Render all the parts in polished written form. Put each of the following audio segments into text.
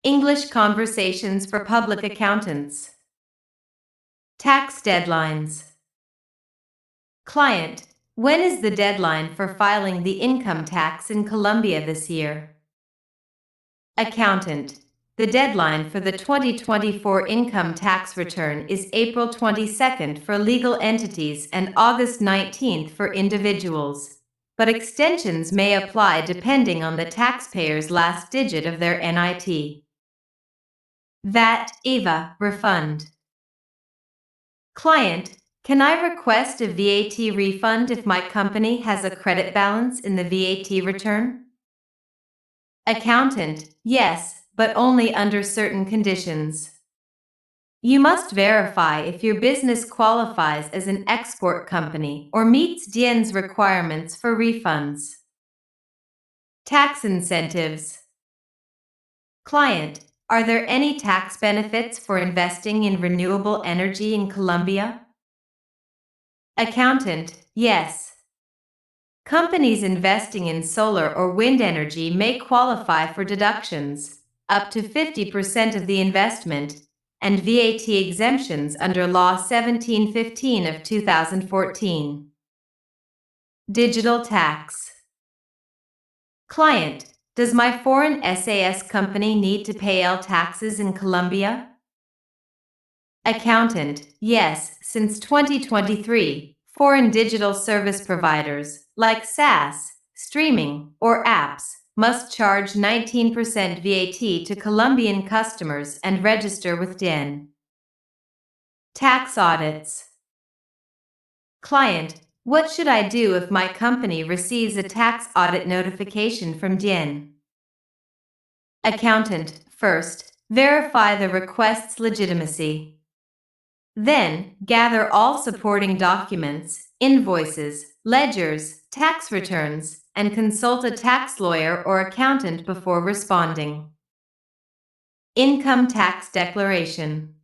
English conversations for public accountants. Tax deadlines. Client, when is the deadline for filing the income tax in Colombia this year? Accountant, the deadline for the 2024 income tax return is April 22nd for legal entities and August 19th for individuals, but extensions may apply depending on the taxpayer's last digit of their NIT. VAT, IVA, refund. Client, can I request a VAT refund if my company has a credit balance in the VAT return? Accountant, yes, but only under certain conditions. You must verify if your business qualifies as an export company or meets DIEN's requirements for refunds. Tax incentives. Client, are there any tax benefits for investing in renewable energy in Colombia? Accountant, yes. Companies investing in solar or wind energy may qualify for deductions, up to 50% of the investment, and VAT exemptions under Law 1715 of 2014. Digital tax. Client, does my foreign SAS company need to pay taxes in Colombia? Accountant, yes, since 2023, foreign digital service providers, like SaaS, streaming, or apps, must charge 19% VAT to Colombian customers and register with DIEN. Tax audits. Client, what should I do if my company receives a tax audit notification from DIEN? Accountant, first, verify the request's legitimacy. Then, gather all supporting documents, invoices, ledgers, tax returns, and consult a tax lawyer or accountant before responding. Income tax declaration.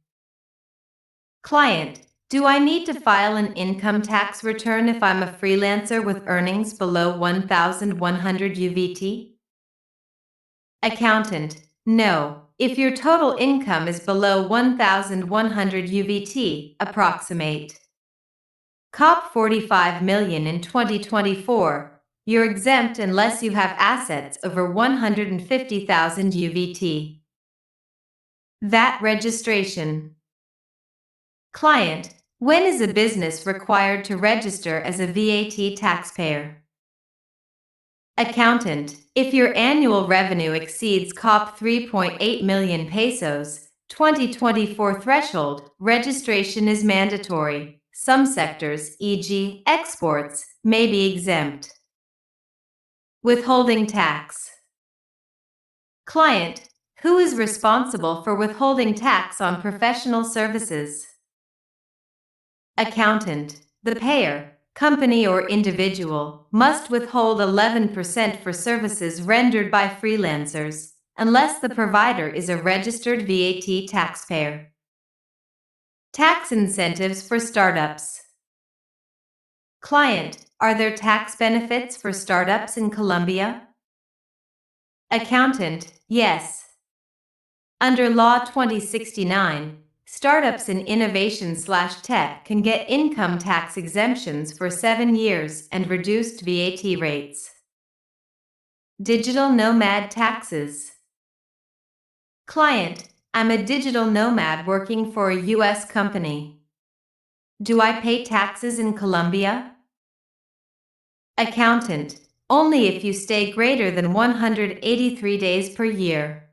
Client, do I need to file an income tax return if I'm a freelancer with earnings below 1,100 UVT? Accountant, no. If your total income is below 1,100 UVT, approximate COP 45 million in 2024, you're exempt unless you have assets over 150,000 UVT. VAT registration. Client, when is a business required to register as a VAT taxpayer? Accountant, if your annual revenue exceeds COP 3.8 million pesos, 2024 threshold, registration is mandatory. Some sectors, e.g., exports, may be exempt. Withholding tax. Client, who is responsible for withholding tax on professional services? Accountant, the payer, company or individual, must withhold 11% for services rendered by freelancers, unless the provider is a registered VAT taxpayer. Tax incentives for startups. Client, are there tax benefits for startups in Colombia? Accountant, yes. Under Law 2069, startups in innovation/tech can get income tax exemptions for 7 years and reduced VAT rates. Digital nomad taxes. Client, I'm a digital nomad working for a U.S. company. Do I pay taxes in Colombia? Accountant, only if you stay greater than 183 days per year.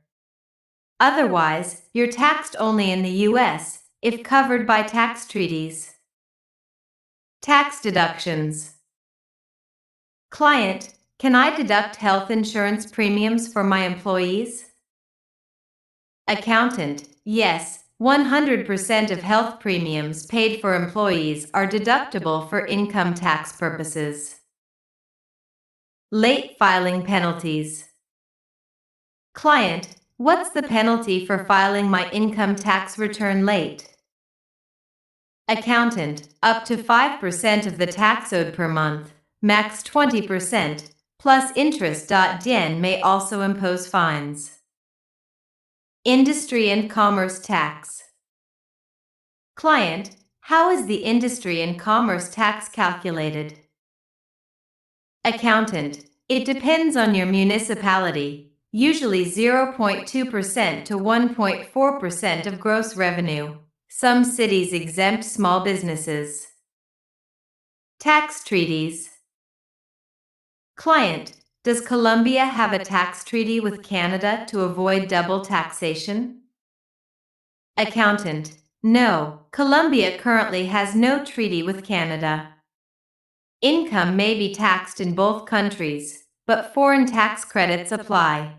Otherwise, you're taxed only in the U.S., if covered by tax treaties. Tax deductions. Client, can I deduct health insurance premiums for my employees? Accountant, yes, 100% of health premiums paid for employees are deductible for income tax purposes. Late filing penalties. Client, what's the penalty for filing my income tax return late? Accountant, up to 5% of the tax owed per month, max 20%, plus interest. DIEN may also impose fines. Industry and commerce tax. Client, how is the industry and commerce tax calculated? Accountant, it depends on your municipality, usually 0.2% to 1.4% of gross revenue. Some cities exempt small businesses. Tax treaties. Client, does Colombia have a tax treaty with Canada to avoid double taxation? Accountant, no, Colombia currently has no treaty with Canada. Income may be taxed in both countries, but foreign tax credits apply.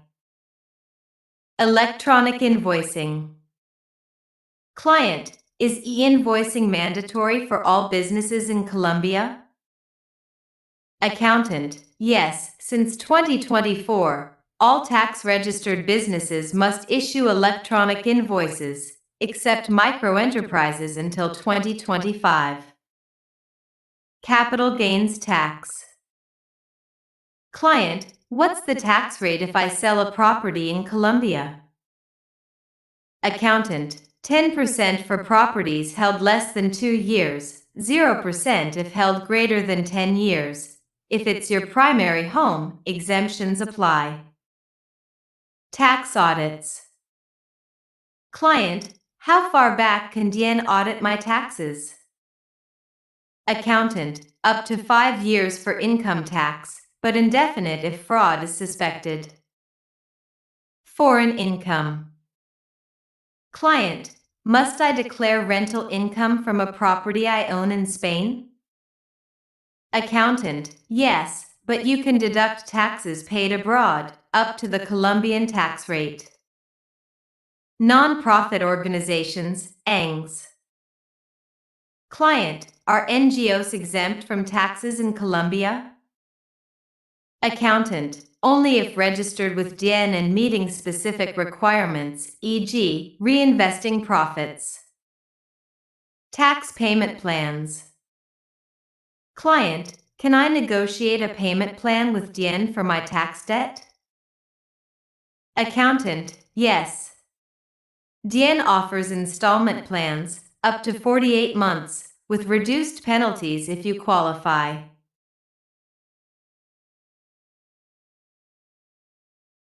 Electronic invoicing. Client, is e-invoicing mandatory for all businesses in Colombia? Accountant, yes, since 2024, all tax-registered businesses must issue electronic invoices, except microenterprises until 2025. Capital gains tax. Client, what's the tax rate if I sell a property in Colombia? Accountant, 10% for properties held less than 2 years, 0% if held greater than 10 years. If it's your primary home, exemptions apply. Tax audits. Client, how far back can DIEN audit my taxes? Accountant, up to 5 years for income tax, but indefinite if fraud is suspected. Foreign income. Client, must I declare rental income from a property I own in Spain? Accountant, yes, but you can deduct taxes paid abroad, up to the Colombian tax rate. Non-profit organizations, NGOs. Client, are NGOs exempt from taxes in Colombia? Accountant, only if registered with DIEN and meeting specific requirements, e.g., reinvesting profits. Tax payment plans. Client, can I negotiate a payment plan with DIEN for my tax debt? Accountant, yes. DIEN offers installment plans, up to 48 months, with reduced penalties if you qualify.